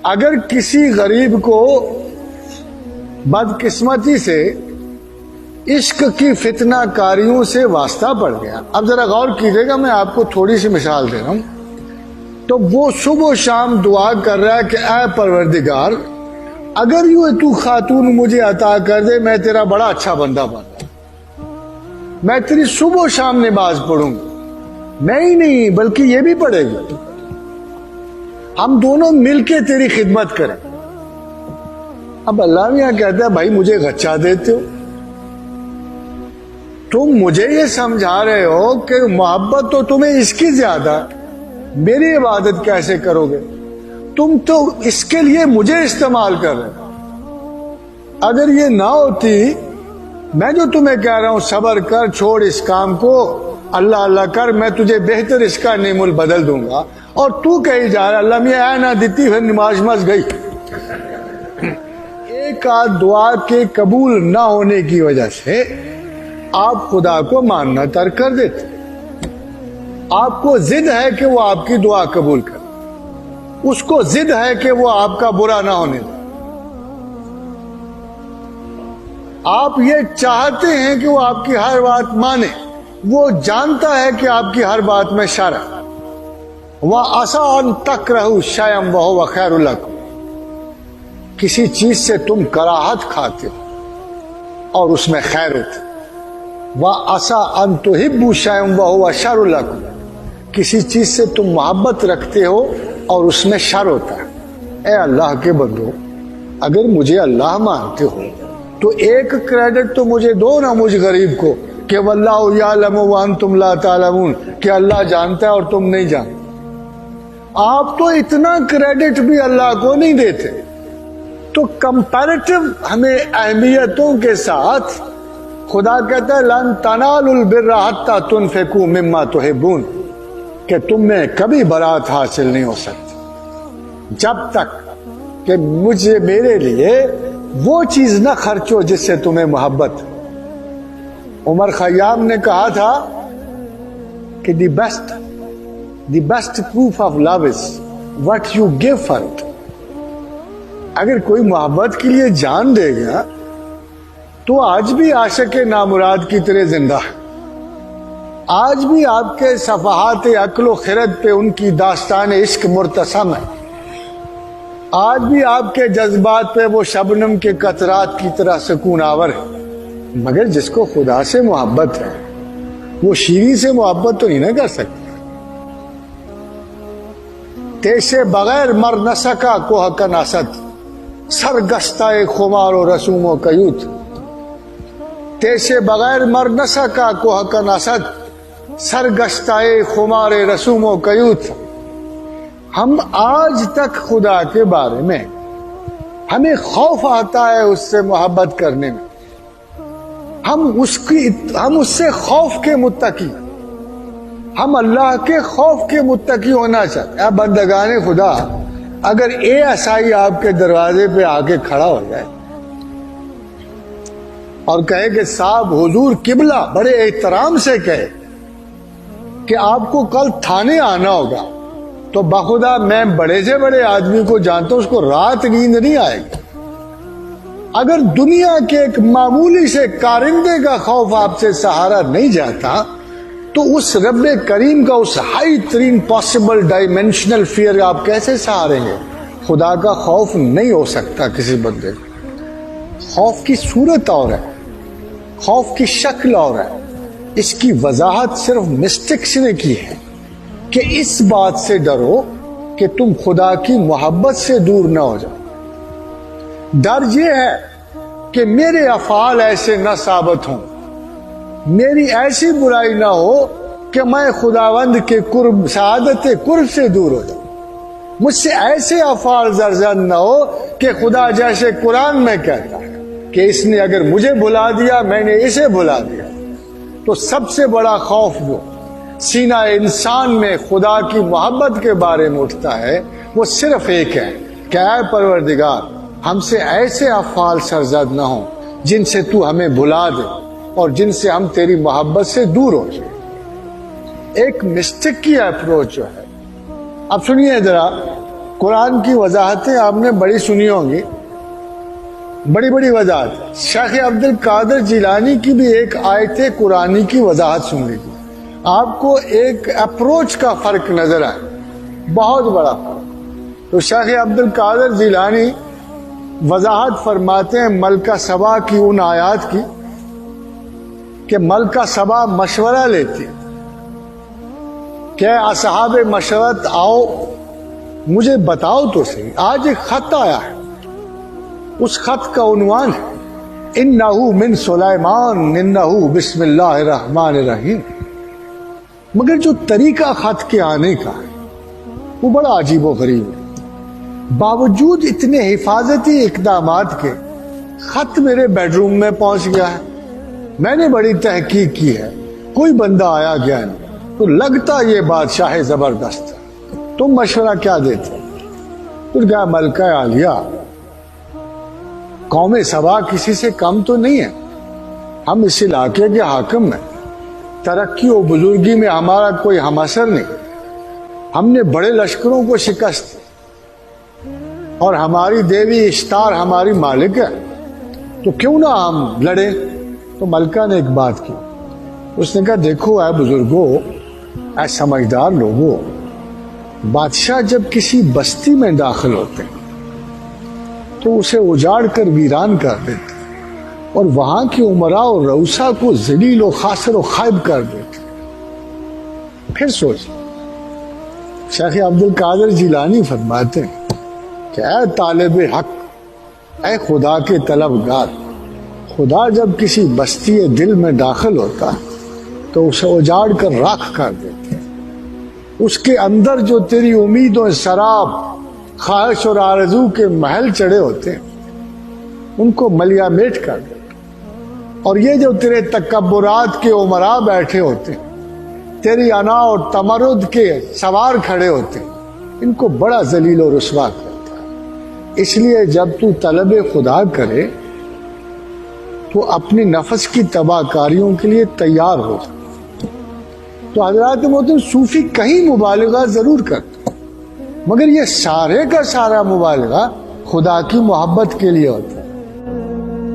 اگر کسی غریب کو بدقسمتی سے عشق کی فتنہ کاریوں سے واسطہ پڑ گیا، اب ذرا غور کیجیے گا، میں آپ کو تھوڑی سی مثال دے رہا ہوں، تو وہ صبح و شام دعا کر رہا ہے کہ اے پروردگار اگر یوں تو خاتون مجھے عطا کر دے میں تیرا بڑا اچھا بندہ بن جاؤں، میں تیری صبح و شام نماز پڑھوں گا، میں ہی نہیں بلکہ یہ بھی پڑھے گا، ہم دونوں مل کے تیری خدمت کریں۔ اب اللہ میاں کہتا ہے بھائی مجھے غچہ دیتے ہو، تم مجھے یہ سمجھا رہے ہو کہ محبت تو تمہیں اس کی زیادہ، میری عبادت کیسے کرو گے؟ تم تو اس کے لیے مجھے استعمال کر رہے ہو۔ اگر یہ نہ ہوتی، میں جو تمہیں کہہ رہا ہوں صبر کر، چھوڑ اس کام کو، اللہ اللہ کر، میں تجھے بہتر اس کا نعم بدل دوں گا، اور تو کہیں جا رہا اللہ میاں اے نہ دیتی پھر نماز مس گئی۔ ایک آدھ دعا کے قبول نہ ہونے کی وجہ سے آپ خدا کو ماننا ترک کر دیتے، آپ کو ضد ہے کہ وہ آپ کی دعا قبول کرے، اس کو ضد ہے کہ وہ آپ کا برا نہ ہونے دے، آپ یہ چاہتے ہیں کہ وہ آپ کی ہر بات مانے، وہ جانتا ہے کہ آپ کی ہر بات میں شر ہے۔ وَعَسَىٰ أَن تَكْرَهُوا شَيْئًا وَهُوَ خَيْرٌ لَكُمْ، کسی چیز سے تم کراہت کھاتے ہو اور اس میں خیر ہوتی۔ وَعَسَىٰ أَن تُحِبُّوا شَيْئًا وَهُوَ شَرٌ لَكُمْ، کسی چیز سے تم محبت رکھتے ہو اور اس میں شر ہوتا ہے۔ اے اللہ کے بندو، اگر مجھے اللہ مانتے ہو تو ایک کریڈٹ تو مجھے دو نا، مجھ غریب کو، کہ واللہ یعلم وانتم لا تعلمون، کہ اللہ جانتا ہے اور تم نہیں جانتے۔ آپ تو اتنا کریڈٹ بھی اللہ کو نہیں دیتے، تو کمپیریٹو ہمیں اہمیتوں کے ساتھ خدا کہتا ہے لن تنالوا البر حتی تنفقوا مما تحبون، کہ تم میں کبھی برات حاصل نہیں ہو سکتی جب تک کہ مجھے میرے لیے وہ چیز نہ خرچو جس سے تمہیں محبت۔ عمر خیام نے کہا تھا کہ the best proof of love is what you give for it. اگر کوئی محبت کے لیے جان دے گا تو آج بھی عاشق نامراد کی طرح زندہ ہے، آج بھی آپ کے صفحات عقل و خرد پہ ان کی داستان عشق مرتسم ہے، آج بھی آپ کے جذبات پہ وہ شبنم کے قطرات کی طرح سکون آور ہے۔ مگر جس کو خدا سے محبت ہے وہ شیریں سے محبت تو نہیں نہ کر سکتا۔ تیسے بغیر مر نہ سکا کوہ کا ناسد، سرگشتہ خمار و رسوم و قیوت۔ تیسے بغیر مر نہ سکا کوہ کا ناسد، سرگشتہ خمار رسوم و قیوت۔ ہم آج تک خدا کے بارے میں ہمیں خوف آتا ہے اس سے محبت کرنے میں، ہم اس سے خوف کے متقی، ہم اللہ کے خوف کے متقی ہونا چاہتے ہیں۔ بندگان خدا، اگر ASI آپ کے دروازے پہ آ کے کھڑا ہو جائے اور کہے کہ صاحب حضور قبلہ بڑے احترام سے کہے کہ آپ کو کل تھانے آنا ہوگا، تو بخدا میں بڑے سے بڑے آدمی کو جانتا ہوں اس کو رات نیند نہیں آئے گی۔ اگر دنیا کے ایک معمولی سے کارندے کا خوف آپ سے سہارا نہیں جاتا تو اس رب کریم کا اس ہائی ترین پاسبل ڈائمینشنل فیئر آپ کیسے سہاریں گے؟ خدا کا خوف نہیں ہو سکتا کسی بندے کو۔ خوف کی صورت اور ہے، خوف کی شکل اور ہے۔ اس کی وضاحت صرف مسٹکس نے کی ہے کہ اس بات سے ڈرو کہ تم خدا کی محبت سے دور نہ ہو جاؤ۔ ڈر یہ ہے کہ میرے افعال ایسے نہ ثابت ہوں، میری ایسی برائی نہ ہو کہ میں خداوند کے قرب، سعادت قرب سے دور ہو جاؤں، مجھ سے ایسے افعال زرزن نہ ہو کہ خدا جیسے قرآن میں کہتا ہے کہ اس نے اگر مجھے بھلا دیا میں نے اسے بھلا دیا۔ تو سب سے بڑا خوف جو سینہ انسان میں خدا کی محبت کے بارے میں اٹھتا ہے وہ صرف ایک ہے کہ اے پروردگار ہم سے ایسے افعال سرزد نہ ہوں جن سے تو ہمیں بھلا دے اور جن سے ہم تیری محبت سے دور ہو جائیں۔ ایک مسٹک کی اپروچ جو ہے، اب سنیے ذرا، قرآن کی وضاحتیں آپ نے بڑی سنی ہوں گی، بڑی بڑی وضاحت۔ شیخ عبد القادر جیلانی کی بھی ایک آیت قرآنی کی وضاحت سن لیجیے، آپ کو ایک اپروچ کا فرق نظر آئے، بہت بڑا فرق۔ تو شیخ عبد القادر جیلانی وضاحت فرماتے ہیں ملکہ سبا کی ان آیات کی کہ ملکہ سبا مشورہ لیتی کہ اصحاب مشورت آؤ مجھے بتاؤ تو صحیح، آج ایک خط آیا ہے، اس خط کا عنوان ہے انہو من سلیمان انہو بسم اللہ الرحمن الرحیم، مگر جو طریقہ خط کے آنے کا ہے وہ بڑا عجیب و غریب ہے۔ باوجود اتنے حفاظتی اقدامات کے خط میرے بیڈ روم میں پہنچ گیا ہے، میں نے بڑی تحقیق کی ہے، کوئی بندہ آیا گیا نہیں، تو لگتا یہ بادشاہ زبردست ہے، تم مشورہ کیا دیتے؟ تو کہا ملکہ عالیہ قوم سبا کسی سے کم تو نہیں ہے، ہم اس علاقے کے حاکم ہیں، ترقی و بزرگی میں ہمارا کوئی ہم اثر نہیں، ہم نے بڑے لشکروں کو شکست دی اور ہماری دیوی اشتار ہماری مالک ہے، تو کیوں نہ ہم لڑیں؟ تو ملکہ نے ایک بات کی، اس نے کہا دیکھو اے بزرگوں، اے سمجھدار لوگوں، بادشاہ جب کسی بستی میں داخل ہوتے ہیں تو اسے اجاڑ کر ویران کر دیتے اور وہاں کے امراء اور رؤسا کو ذلیل و خاسر و خائب کر دیتے۔ پھر سوچ، شیخ عبد القادر جیلانی فرماتے ہیں کہ اے طالب حق، اے خدا کے طلبگار، خدا جب کسی بستی دل میں داخل ہوتا تو اسے اجاڑ کر راکھ کر دیتے، اس کے اندر جو تیری امید و سراب، خواہش اور آرزو کے محل چڑھے ہوتے ہیں ان کو ملیا میٹ کر دیتے، اور یہ جو تیرے تکبرات کے امراء بیٹھے ہوتے ہیں، تیری انا اور تمرد کے سوار کھڑے ہوتے ہیں، ان کو بڑا ذلیل و رسوا کرتا ہے۔ اس لیے جب تو طلب خدا کرے تو اپنی نفس کی تباہ کاریوں کے لیے تیار ہو۔ تو حضرات محترم، صوفی کہیں مبالغہ ضرور کرتے، مگر یہ سارے کا سارا مبالغہ خدا کی محبت کے لیے ہوتا ہے۔